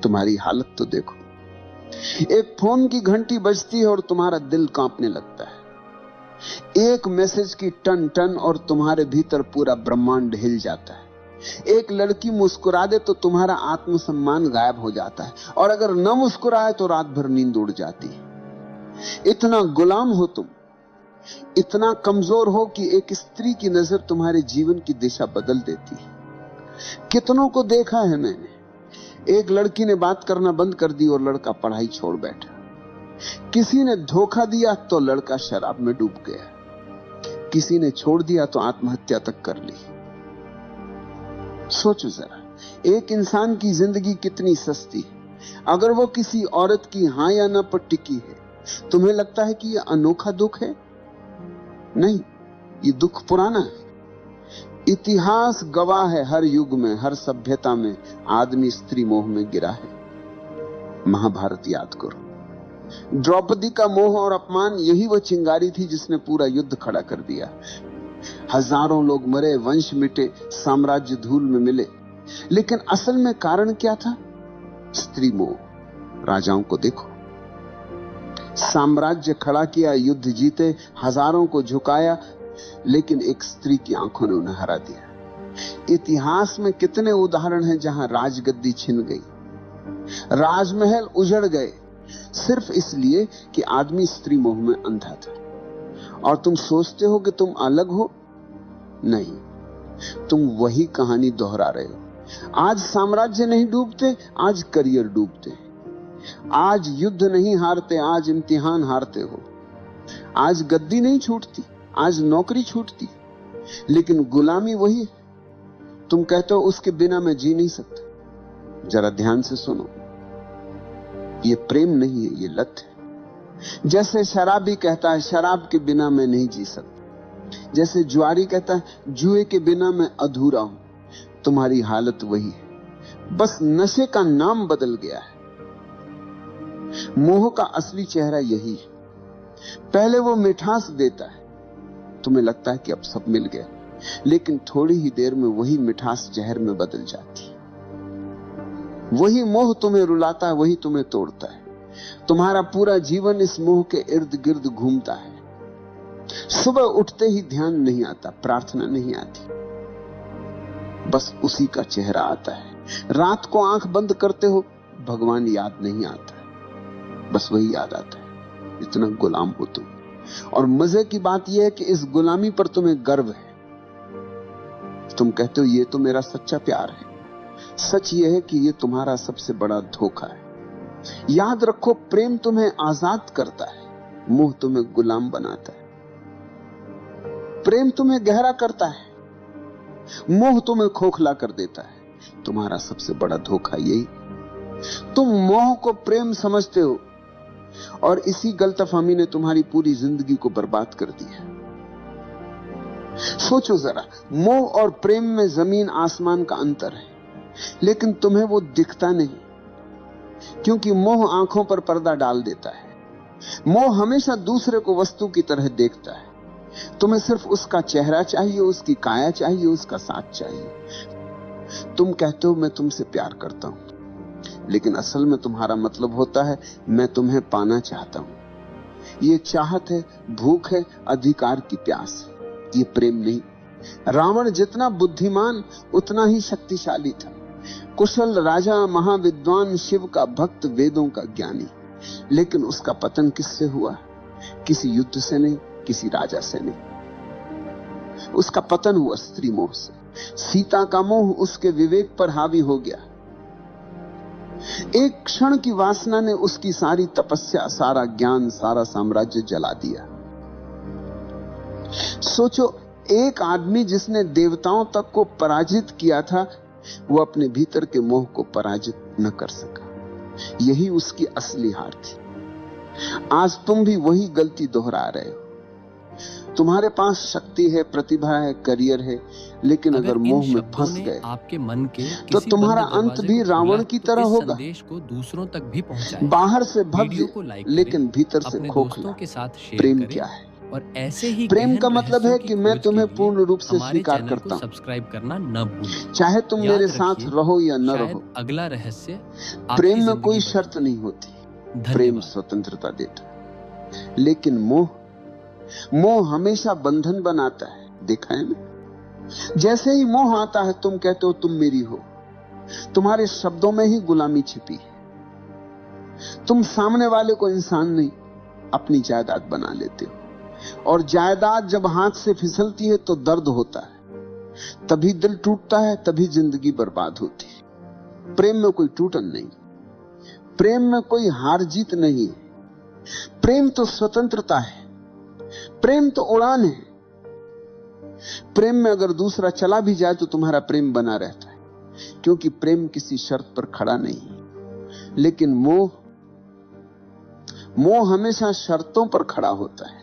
तुम्हारी हालत तो देखो। एक फोन की घंटी बजती है और तुम्हारा दिल कांपने लगता है। एक मैसेज की टन टन और तुम्हारे भीतर पूरा ब्रह्मांड हिल जाता है। एक लड़की मुस्कुरा दे तो तुम्हारा आत्मसम्मान गायब हो जाता है, और अगर न मुस्कुराए तो रात भर नींद उड़ जाती है। इतना गुलाम हो तुम, इतना कमजोर हो कि एक स्त्री की नजर तुम्हारे जीवन की दिशा बदल देती है। कितनों को देखा है मैंने, एक लड़की ने बात करना बंद कर दी और लड़का पढ़ाई छोड़ बैठा। किसी ने धोखा दिया तो लड़का शराब में डूब गया। किसी ने छोड़ दिया तो आत्महत्या तक कर ली। सोचो जरा, एक इंसान की जिंदगी कितनी सस्ती है। अगर वो किसी औरत की हां या ना पर टिकी है, तुम्हें लगता है कि यह अनोखा दुख है? नहीं, ये दुख पुराना है। इतिहास गवाह है, हर युग में, हर सभ्यता में आदमी स्त्री मोह में गिरा है। महाभारत याद करो, द्रौपदी का मोह और अपमान, यही वो चिंगारी थी जिसने पूरा युद्ध खड़ा कर दिया। हजारों लोग मरे, वंश मिटे, साम्राज्य धूल में मिले, लेकिन असल में कारण क्या था? स्त्री मोह। राजाओं को देखो, साम्राज्य खड़ा किया, युद्ध जीते, हजारों को झुकाया, लेकिन एक स्त्री की आंखों ने उन्हें हरा दिया। इतिहास में कितने उदाहरण हैं जहां राजगद्दी छिन गई, राजमहल उजड़ गए, सिर्फ इसलिए कि आदमी स्त्री मोह में अंधा था। और तुम सोचते हो कि तुम अलग हो? नहीं, तुम वही कहानी दोहरा रहे हो। आज साम्राज्य नहीं डूबते, आज करियर डूबते। आज युद्ध नहीं हारते, आज इम्तिहान हारते हो। आज गद्दी नहीं छूटती, आज नौकरी छूटती, लेकिन गुलामी वही है। तुम कहते हो उसके बिना मैं जी नहीं सकता। जरा ध्यान से सुनो, ये प्रेम नहीं है, ये लत है। जैसे शराबी कहता है शराब के बिना मैं नहीं जी सकता, जैसे जुआरी कहता है जुए के बिना मैं अधूरा हूं, तुम्हारी हालत वही है, बस नशे का नाम बदल गया है। मोह का असली चेहरा यही है। पहले वो मिठास देता है, तुम्हें लगता है कि अब सब मिल गया, लेकिन थोड़ी ही देर में वही मिठास जहर में बदल जाती है। वही मोह तुम्हें रुलाता है, वही तुम्हें तोड़ता है। तुम्हारा पूरा जीवन इस मोह के इर्द गिर्द घूमता है। सुबह उठते ही ध्यान नहीं आता, प्रार्थना नहीं आती, बस उसी का चेहरा आता है। रात को आंख बंद करते हो, भगवान याद नहीं आता है, बस वही याद आता है। इतना गुलाम हो तुम। और मजे की बात यह है कि इस गुलामी पर तुम्हें गर्व है। तुम कहते हो ये तो मेरा सच्चा प्यार है। सच यह है कि ये तुम्हारा सबसे बड़ा धोखा है। याद रखो, प्रेम तुम्हें आजाद करता है, मोह तुम्हें गुलाम बनाता है। प्रेम तुम्हें गहरा करता है, मोह तुम्हें खोखला कर देता है। तुम्हारा सबसे बड़ा धोखा यही। तुम मोह को प्रेम समझते हो, और इसी गलतफहमी ने तुम्हारी पूरी जिंदगी को बर्बाद कर दिया। सोचो जरा, मोह और प्रेम में जमीन आसमान का अंतर है, लेकिन तुम्हें वो दिखता नहीं, क्योंकि मोह आंखों पर पर्दा डाल देता है। मोह हमेशा दूसरे को वस्तु की तरह देखता है। तुम्हें सिर्फ उसका चेहरा चाहिए, उसकी काया चाहिए, उसका साथ चाहिए। तुम कहते हो मैं तुमसे प्यार करता हूं, लेकिन असल में तुम्हारा मतलब होता है मैं तुम्हें पाना चाहता हूं। ये चाहत है, भूख है, अधिकार की प्यास है, ये प्रेम नहीं। रावण जितना बुद्धिमान उतना ही शक्तिशाली था। कुशल राजा, महाविद्वान, शिव का भक्त, वेदों का ज्ञानी, लेकिन उसका पतन किससे हुआ? किसी युद्ध से नहीं, किसी राजा से नहीं। उसका पतन हुआ स्त्री मोह से। सीता का मोह उसके विवेक पर हावी हो गया। एक क्षण की वासना ने उसकी सारी तपस्या, सारा ज्ञान, सारा साम्राज्य जला दिया। सोचो, एक आदमी जिसने देवताओं तक को पराजित किया था, वो अपने भीतर के मोह को पराजित न कर सका। यही उसकी असली हार थी। आज तुम भी वही गलती दोहरा रहे हो। तुम्हारे पास शक्ति है, प्रतिभा है, करियर है, लेकिन अगर मोह में फंस गए आपके मन के तो तुम्हारा अंत भी रावण की तरह होगा। संदेश को दूसरों तक भी पहुंचाएं। बाहर से भव्य, लेकिन भीतर से खोखला। के साथ प्रेम क्या है? और ऐसे ही प्रेम का गहन मतलब है रहस्यों कि की मैं खोज तुम्हें के लिए पूर्ण रूप से हमारे स्वीकार चैनल करता को हूं, सब्सक्राइब करना न भूलें। चाहे तुम याद मेरे साथ रखिए, रहो या न शायद रहो। अगला रहस्य प्रेम आपकी में जिंदगी कोई बदल शर्त दे। नहीं होती, प्रेम धन्यवाद। स्वतंत्रता देता है। लेकिन मोह, मोह हमेशा बंधन बनाता है, देखा है ना? जैसे ही मोह आता है तुम कहते हो तुम मेरी हो, तुम्हारे शब्दों में ही गुलामी छिपी है। तुम सामने वाले को इंसान नहीं, अपनी जायदाद बना लेते हो, और जायदाद जब हाथ से फिसलती है तो दर्द होता है, तभी दिल टूटता है, तभी जिंदगी बर्बाद होती है। प्रेम में कोई टूटन नहीं, प्रेम में कोई हार जीत नहीं है। प्रेम तो स्वतंत्रता है, प्रेम तो उड़ान है। प्रेम में अगर दूसरा चला भी जाए तो तुम्हारा प्रेम बना रहता है, क्योंकि प्रेम किसी शर्त पर खड़ा नहीं। लेकिन मोह, मोह हमेशा शर्तों पर खड़ा होता है।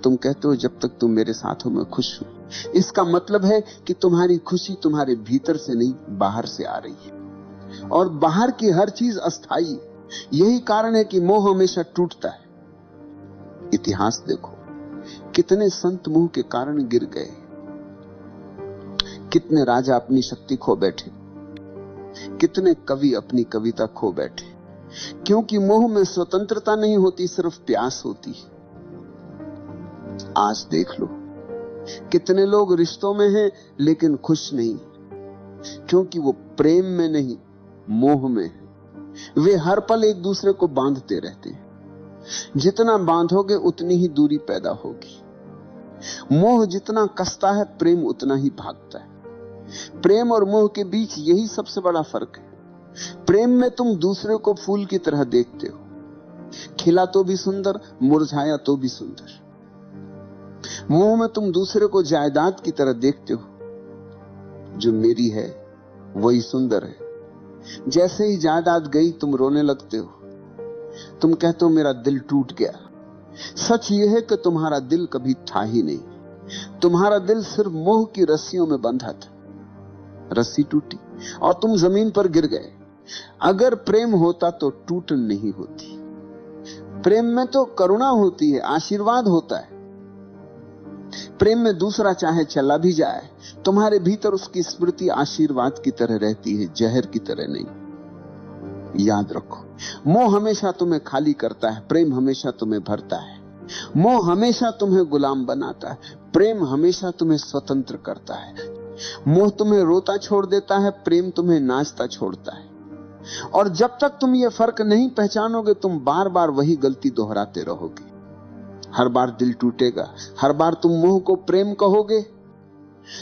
तुम कहते हो जब तक तुम मेरे साथ हो मैं खुश हूं, इसका मतलब है कि तुम्हारी खुशी तुम्हारे भीतर से नहीं, बाहर से आ रही है, और बाहर की हर चीज अस्थाई है। यही कारण है कि मोह हमेशा टूटता है। इतिहास देखो, कितने संत मोह के कारण गिर गए, कितने राजा अपनी शक्ति खो बैठे, कितने कवि अपनी कविता खो बैठे, क्योंकि मोह में स्वतंत्रता नहीं होती, सिर्फ प्यास होती है। आज देख लो, कितने लोग रिश्तों में हैं लेकिन खुश नहीं, क्योंकि वो प्रेम में नहीं, मोह में है। वे हर पल एक दूसरे को बांधते रहते हैं, जितना बांधोगे उतनी ही दूरी पैदा होगी। मोह जितना कसता है, प्रेम उतना ही भागता है। प्रेम और मोह के बीच यही सबसे बड़ा फर्क है। प्रेम में तुम दूसरे को फूल की तरह देखते हो, खिला तो भी सुंदर, मुरझाया तो भी सुंदर। मोह में तुम दूसरे को जायदाद की तरह देखते हो, जो मेरी है वही सुंदर है। जैसे ही जायदाद गई तुम रोने लगते हो, तुम कहते हो मेरा दिल टूट गया। सच यह है कि तुम्हारा दिल कभी था ही नहीं, तुम्हारा दिल सिर्फ मोह की रस्सियों में बंधा था। रस्सी टूटी और तुम जमीन पर गिर गए। अगर प्रेम होता तो टूटन नहीं होती। प्रेम में तो करुणा होती है, आशीर्वाद होता है। प्रेम में दूसरा चाहे चला भी जाए, तुम्हारे भीतर उसकी स्मृति आशीर्वाद की तरह रहती है, जहर की तरह नहीं। याद रखो, मोह हमेशा तुम्हें खाली करता है, प्रेम हमेशा तुम्हें भरता है। मोह हमेशा तुम्हें गुलाम बनाता है, प्रेम हमेशा तुम्हें स्वतंत्र करता है। मोह तुम्हें रोता छोड़ देता है, प्रेम तुम्हें नाचता छोड़ता है। और जब तक तुम ये फर्क नहीं पहचानोगे, तुम बार बार वही गलती दोहराते रहोगे। हर बार दिल टूटेगा, हर बार तुम मोह को प्रेम कहोगे।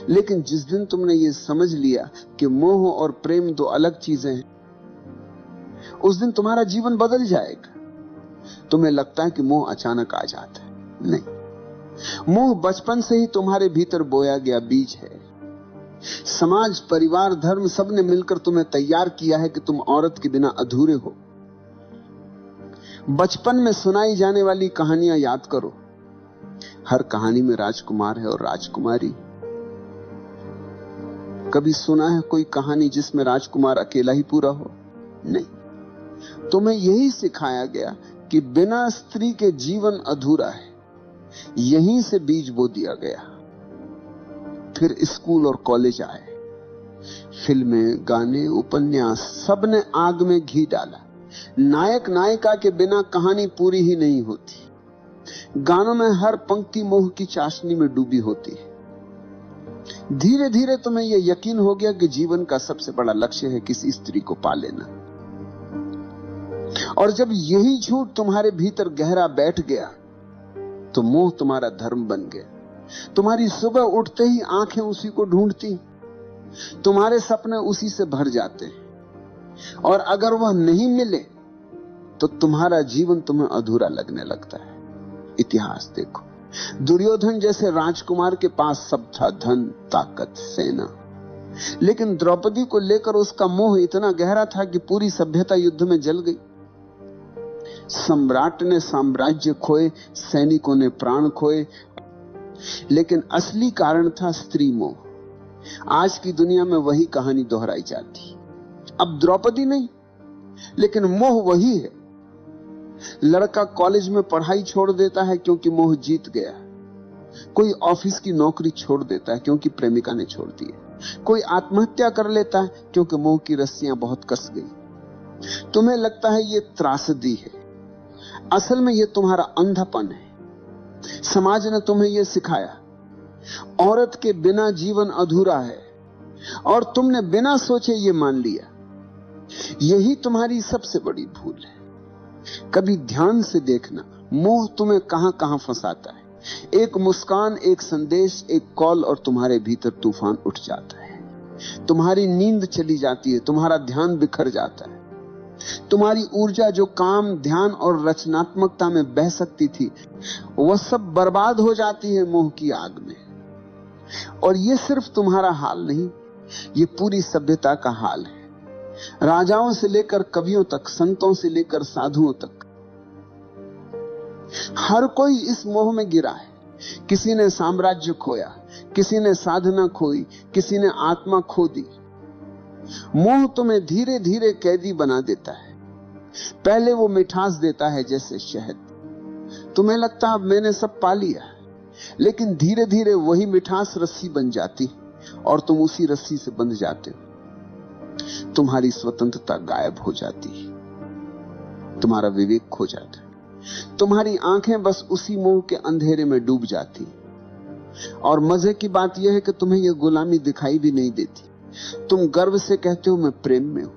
लेकिन जिस दिन तुमने ये समझ लिया कि मोह और प्रेम दो अलग चीजें हैं, उस दिन तुम्हारा जीवन बदल जाएगा। तुम्हें लगता है कि मोह अचानक आ जाता है, नहीं। मोह बचपन से ही तुम्हारे भीतर बोया गया बीज है। समाज, परिवार, धर्म, सबने मिलकर तुम्हें तैयार किया है कि तुम औरत के बिना अधूरे हो। बचपन में सुनाई जाने वाली कहानियां याद करो, हर कहानी में राजकुमार है और राजकुमारी। कभी सुना है कोई कहानी जिसमें राजकुमार अकेला ही पूरा हो? नहीं। तुम्हें यही सिखाया गया कि बिना स्त्री के जीवन अधूरा है। यहीं से बीज बो दिया गया। फिर स्कूल और कॉलेज आए, फिल्में, गाने, उपन्यास, सबने आग में घी डाला। नायक नायिका के बिना कहानी पूरी ही नहीं होती। गानों में हर पंक्ति मोह की चाशनी में डूबी होती है। धीरे धीरे तुम्हें यह यकीन हो गया कि जीवन का सबसे बड़ा लक्ष्य है किसी स्त्री को पा लेना। और जब यही झूठ तुम्हारे भीतर गहरा बैठ गया, तो मोह तुम्हारा धर्म बन गया। तुम्हारी सुबह उठते ही आंखें उसी को ढूंढती, तुम्हारे सपने उसी से भर जाते हैं, और अगर वह नहीं मिले तो तुम्हारा जीवन तुम्हें अधूरा लगने लगता है। इतिहास देखो, दुर्योधन जैसे राजकुमार के पास सब था, धन, ताकत, सेना, लेकिन द्रौपदी को लेकर उसका मोह इतना गहरा था कि पूरी सभ्यता युद्ध में जल गई। सम्राट ने साम्राज्य खोए, सैनिकों ने प्राण खोए, लेकिन असली कारण था स्त्री मोह। आज की दुनिया में वही कहानी दोहराई जाती। अब द्रौपदी नहीं, लेकिन मोह वही है। लड़का कॉलेज में पढ़ाई छोड़ देता है क्योंकि मोह जीत गया। कोई ऑफिस की नौकरी छोड़ देता है क्योंकि प्रेमिका ने छोड़ दी है। कोई आत्महत्या कर लेता है क्योंकि मोह की रस्सियां बहुत कस गई। तुम्हें लगता है ये त्रासदी है, असल में ये तुम्हारा अंधापन है। समाज ने तुम्हें यह सिखाया, औरत के बिना जीवन अधूरा है, और तुमने बिना सोचे ये मान लिया। यही तुम्हारी सबसे बड़ी भूल है। कभी ध्यान से देखना, मोह तुम्हें कहां कहां फंसाता है। एक मुस्कान, एक संदेश, एक कॉल, और तुम्हारे भीतर तूफान उठ जाता है। तुम्हारी नींद चली जाती है, तुम्हारा ध्यान बिखर जाता है। तुम्हारी ऊर्जा जो काम, ध्यान और रचनात्मकता में बह सकती थी, वह सब बर्बाद हो जाती है मोह की आग में। और यह सिर्फ तुम्हारा हाल नहीं, ये पूरी सभ्यता का हाल है। राजाओं से लेकर कवियों तक, संतों से लेकर साधुओं तक, हर कोई इस मोह में गिरा है। किसी ने साम्राज्य खोया, किसी ने साधना खोई, किसी ने आत्मा खो दी। मोह तुम्हें धीरे धीरे कैदी बना देता है। पहले वो मिठास देता है जैसे शहद। तुम्हें लगता अब मैंने सब पा लिया, लेकिन धीरे धीरे वही मिठास रस्सी बन जाती और तुम उसी रस्सी से बंध जाते हो। तुम्हारी स्वतंत्रता गायब हो जाती है, तुम्हारा विवेक खो जाता है, तुम्हारी आंखें बस उसी मोह के अंधेरे में डूब जाती। और मजे की बात यह है कि तुम्हें यह गुलामी दिखाई भी नहीं देती। तुम गर्व से कहते हो मैं प्रेम में हूं,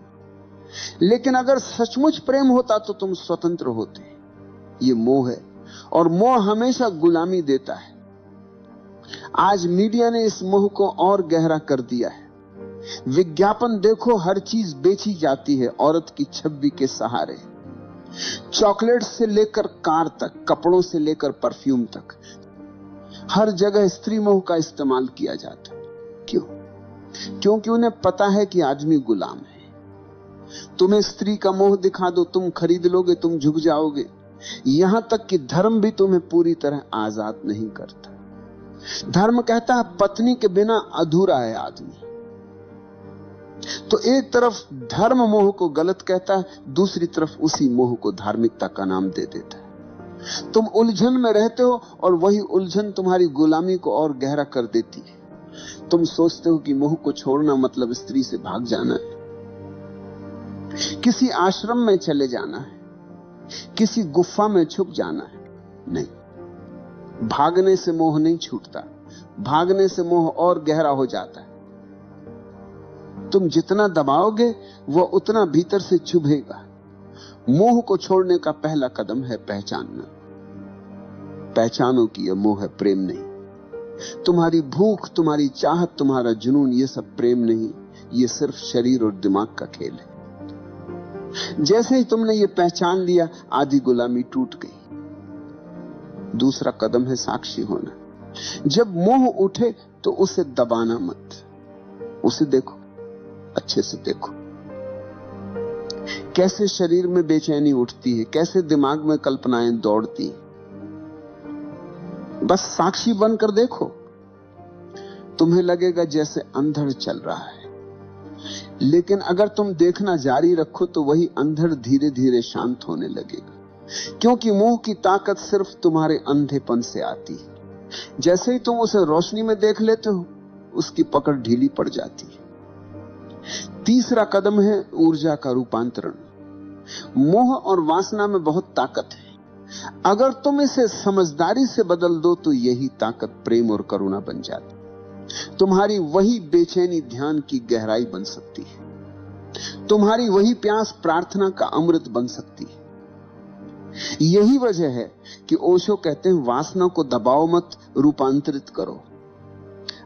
लेकिन अगर सचमुच प्रेम होता तो तुम स्वतंत्र होते। ये मोह है, और मोह हमेशा गुलामी देता है। आज मीडिया ने इस मोह को और गहरा कर दिया है। विज्ञापन देखो, हर चीज बेची जाती है औरत की छवि के सहारे। चॉकलेट से लेकर कार तक, कपड़ों से लेकर परफ्यूम तक, हर जगह स्त्री मोह का इस्तेमाल किया जाता है। क्यों? क्योंकि उन्हें पता है कि आदमी गुलाम है। तुम्हें स्त्री का मोह दिखा दो, तुम खरीद लोगे, तुम झुक जाओगे। यहां तक कि धर्म भी तुम्हें पूरी तरह आजाद नहीं करता। धर्म कहता है पत्नी के बिना अधूरा है आदमी। तो एक तरफ धर्म मोह को गलत कहता है, दूसरी तरफ उसी मोह को धार्मिकता का नाम दे देता है। तुम उलझन में रहते हो, और वही उलझन तुम्हारी गुलामी को और गहरा कर देती है। तुम सोचते हो कि मोह को छोड़ना मतलब स्त्री से भाग जाना है, किसी आश्रम में चले जाना है, किसी गुफा में छुप जाना है। नहीं, भागने से मोह नहीं छूटता, भागने से मोह और गहरा हो जाता है। तुम जितना दबाओगे वह उतना भीतर से चुभेगा। मोह को छोड़ने का पहला कदम है पहचानना। पहचानो कि यह मोह है, प्रेम नहीं। तुम्हारी भूख, तुम्हारी चाहत, तुम्हारा जुनून, यह सब प्रेम नहीं, यह सिर्फ शरीर और दिमाग का खेल है। जैसे ही तुमने ये पहचान लिया, आधी गुलामी टूट गई। दूसरा कदम है साक्षी होना। जब मोह उठे तो उसे दबाना मत, उसे देखो, अच्छे से देखो। कैसे शरीर में बेचैनी उठती है, कैसे दिमाग में कल्पनाएं दौड़ती हैं। बस साक्षी बनकर देखो। तुम्हें लगेगा जैसे अंधड़ चल रहा है, लेकिन अगर तुम देखना जारी रखो तो वही अंधड़ धीरे धीरे शांत होने लगेगा। क्योंकि मोह की ताकत सिर्फ तुम्हारे अंधेपन से आती है। जैसे ही तुम उसे रोशनी में देख लेते हो, उसकी पकड़ ढीली पड़ जाती है। तीसरा कदम है ऊर्जा का रूपांतरण। मोह और वासना में बहुत ताकत है। अगर तुम इसे समझदारी से बदल दो तो यही ताकत प्रेम और करुणा बन जाती। तुम्हारी वही बेचैनी ध्यान की गहराई बन सकती है। तुम्हारी वही प्यास प्रार्थना का अमृत बन सकती है। यही वजह है कि ओशो कहते हैं वासना को दबाओ मत, रूपांतरित करो।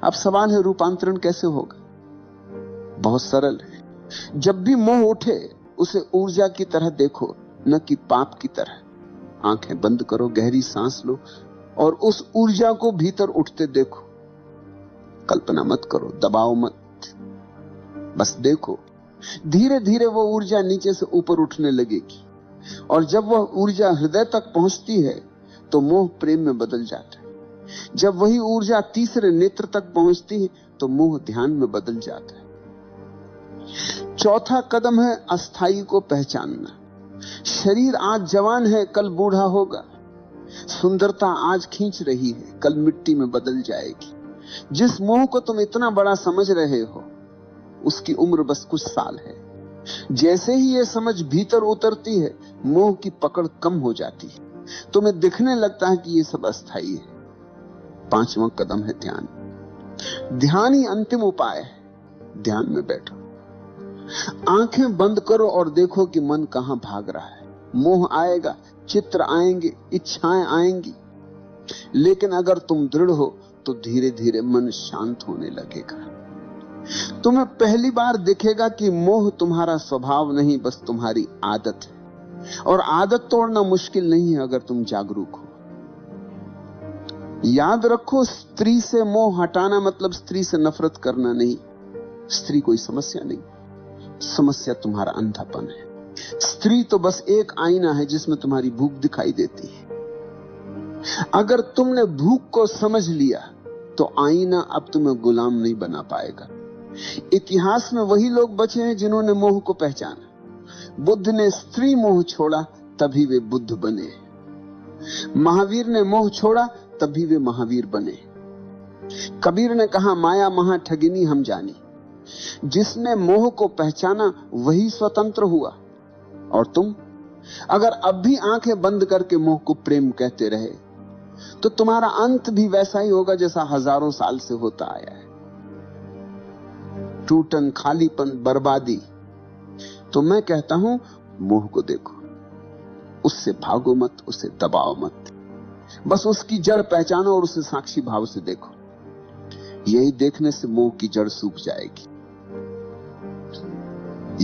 अब सवाल है रूपांतरण कैसे होगा? बहुत सरल है। जब भी मोह उठे उसे ऊर्जा की तरह देखो, न कि पाप की तरह। आंखें बंद करो, गहरी सांस लो और उस ऊर्जा को भीतर उठते देखो। कल्पना मत करो, दबाओ मत, बस देखो। धीरे धीरे वो ऊर्जा नीचे से ऊपर उठने लगेगी, और जब वह ऊर्जा हृदय तक पहुंचती है तो मोह प्रेम में बदल जाता है। जब वही ऊर्जा तीसरे नेत्र तक पहुंचती है तो मोह ध्यान में बदल जाता है। चौथा कदम है अस्थाई को पहचानना। शरीर आज जवान है, कल बूढ़ा होगा। सुंदरता आज खींच रही है, कल मिट्टी में बदल जाएगी। जिस मोह को तुम इतना बड़ा समझ रहे हो, उसकी उम्र बस कुछ साल है। जैसे ही यह समझ भीतर उतरती है, मोह की पकड़ कम हो जाती है। तुम्हें दिखने लगता है कि यह सब अस्थाई है। 5वां कदम है ध्यान। ध्यान ही अंतिम उपाय है। ध्यान में बैठो, आंखें बंद करो और देखो कि मन कहां भाग रहा है। मोह आएगा, चित्र आएंगे, इच्छाएं आएंगी, लेकिन अगर तुम दृढ़ हो तो धीरे धीरे मन शांत होने लगेगा। तुम्हें पहली बार दिखेगा कि मोह तुम्हारा स्वभाव नहीं, बस तुम्हारी आदत है। और आदत तोड़ना मुश्किल नहीं है अगर तुम जागरूक हो। याद रखो, स्त्री से मोह हटाना मतलब स्त्री से नफरत करना नहीं। स्त्री कोई समस्या नहीं, समस्या तुम्हारा अंधापन है। स्त्री तो बस एक आईना है जिसमें तुम्हारी भूख दिखाई देती है। अगर तुमने भूख को समझ लिया तो आईना अब तुम्हें गुलाम नहीं बना पाएगा। इतिहास में वही लोग बचे हैं जिन्होंने मोह को पहचाना। बुद्ध ने स्त्री मोह छोड़ा, तभी वे बुद्ध बने। महावीर ने मोह छोड़ा, तभी वे महावीर बने। कबीर ने कहा, माया महा ठगिनी हम जानी। जिसने मोह को पहचाना वही स्वतंत्र हुआ। और तुम अगर अब भी आंखें बंद करके मोह को प्रेम कहते रहे तो तुम्हारा अंत भी वैसा ही होगा जैसा हजारों साल से होता आया है। टूटन, खालीपन, बर्बादी। तो मैं कहता हूं, मोह को देखो, उससे भागो मत, उसे दबाओ मत, बस उसकी जड़ पहचानो और उसे साक्षी भाव से देखो। यही देखने से मोह की जड़ सूख जाएगी।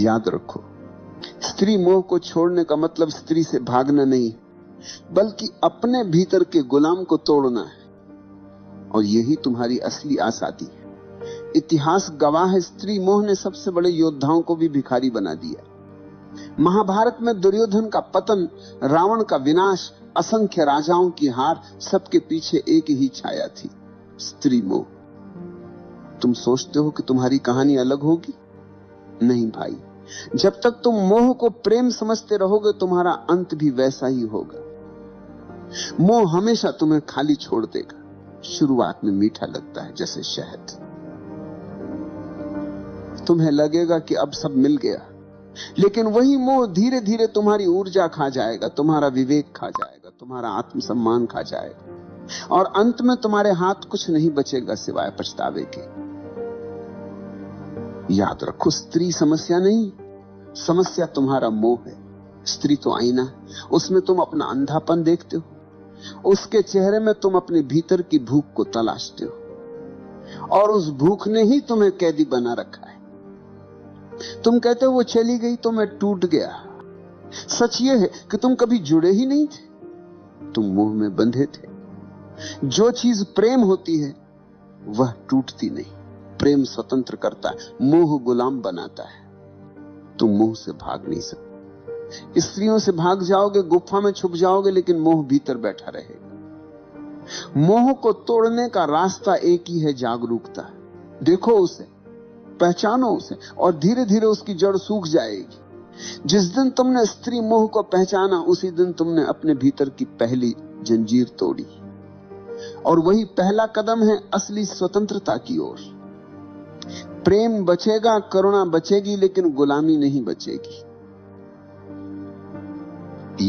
याद रखो, स्त्री मोह को छोड़ने का मतलब स्त्री से भागना नहीं, बल्कि अपने भीतर के गुलाम को तोड़ना है। और यही तुम्हारी असली आजादी है। इतिहास गवाह है, स्त्री मोह ने सबसे बड़े योद्धाओं को भी भिखारी बना दिया। महाभारत में दुर्योधन का पतन, रावण का विनाश, असंख्य राजाओं की हार, सबके पीछे एक ही छाया थी, स्त्री मोह। तुम सोचते हो कि तुम्हारी कहानी अलग होगी? नहीं भाई, जब तक तुम मोह को प्रेम समझते रहोगे तुम्हारा अंत भी वैसा ही होगा। मोह हमेशा तुम्हें खाली छोड़ देगा। शुरुआत में मीठा लगता है जैसे शहद। तुम्हें लगेगा कि अब सब मिल गया, लेकिन वही मोह धीरे धीरे तुम्हारी ऊर्जा खा जाएगा, तुम्हारा विवेक खा जाएगा, तुम्हारा आत्मसम्मान खा जाएगा, और अंत में तुम्हारे हाथ कुछ नहीं बचेगा सिवाय पछतावे के। याद रखो, स्त्री समस्या नहीं, समस्या तुम्हारा मोह है। स्त्री तो आईना है, उसमें तुम अपना अंधापन देखते हो, उसके चेहरे में तुम अपने भीतर की भूख को तलाशते हो, और उस भूख ने ही तुम्हें कैदी बना रखा है। तुम कहते हो वो चली गई तो मैं टूट गया। सच ये है कि तुम कभी जुड़े ही नहीं थे, तुम मोह में बंधे थे। जो चीज प्रेम होती है वह टूटती नहीं। प्रेम स्वतंत्र करता है, मोह गुलाम बनाता है। तुम मोह से भाग नहीं सकते। स्त्रियों से भाग जाओगे, गुफा में छुप जाओगे, लेकिन मोह भीतर बैठा रहेगा। मोह को तोड़ने का रास्ता एक ही है, जागरूकता। देखो उसे, पहचानो उसे, और धीरे धीरे उसकी जड़ सूख जाएगी। जिस दिन तुमने स्त्री मोह को पहचाना, उसी दिन तुमने अपने भीतर की पहली जंजीर तोड़ी। और वही पहला कदम है असली स्वतंत्रता की ओर। प्रेम बचेगा, करुणा बचेगी, लेकिन गुलामी नहीं बचेगी।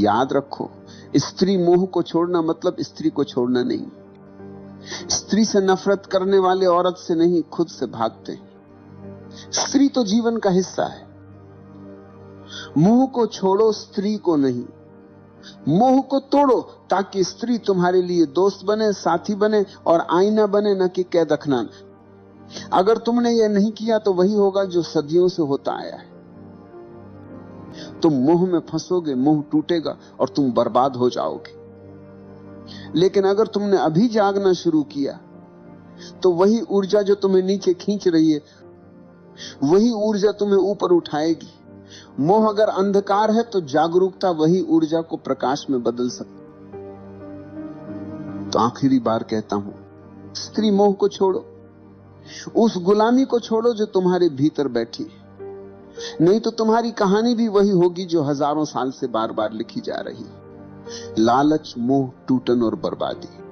याद रखो, स्त्री मोह को छोड़ना मतलब स्त्री को छोड़ना नहीं। स्त्री से नफरत करने वाले औरत से नहीं, खुद से भागते हैं। स्त्री तो जीवन का हिस्सा है। मोह को छोड़ो, स्त्री को नहीं। मोह को तोड़ो ताकि स्त्री तुम्हारे लिए दोस्त बने, साथी बने और आईना बने, न कि कैद रखना। अगर तुमने यह नहीं किया तो वही होगा जो सदियों से होता आया है। तुम मोह में फंसोगे, मोह टूटेगा और तुम बर्बाद हो जाओगे। लेकिन अगर तुमने अभी जागना शुरू किया तो वही ऊर्जा जो तुम्हें नीचे खींच रही है, वही ऊर्जा तुम्हें ऊपर उठाएगी। मोह अगर अंधकार है तो जागरूकता वही ऊर्जा को प्रकाश में बदल सकती। तो आखिरी बार कहता हूं, स्त्री मोह को छोड़ो, उस गुलामी को छोड़ो जो तुम्हारे भीतर बैठी है। नहीं तो तुम्हारी कहानी भी वही होगी जो हजारों साल से बार बार लिखी जा रही है, लालच, मोह, टूटन और बर्बादी।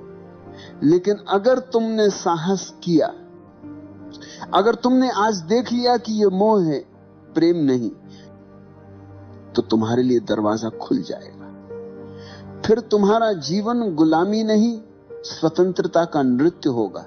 लेकिन अगर तुमने साहस किया, अगर तुमने आज देख लिया कि यह मोह है, प्रेम नहीं, तो तुम्हारे लिए दरवाजा खुल जाएगा। फिर तुम्हारा जीवन गुलामी नहीं, स्वतंत्रता का नृत्य होगा।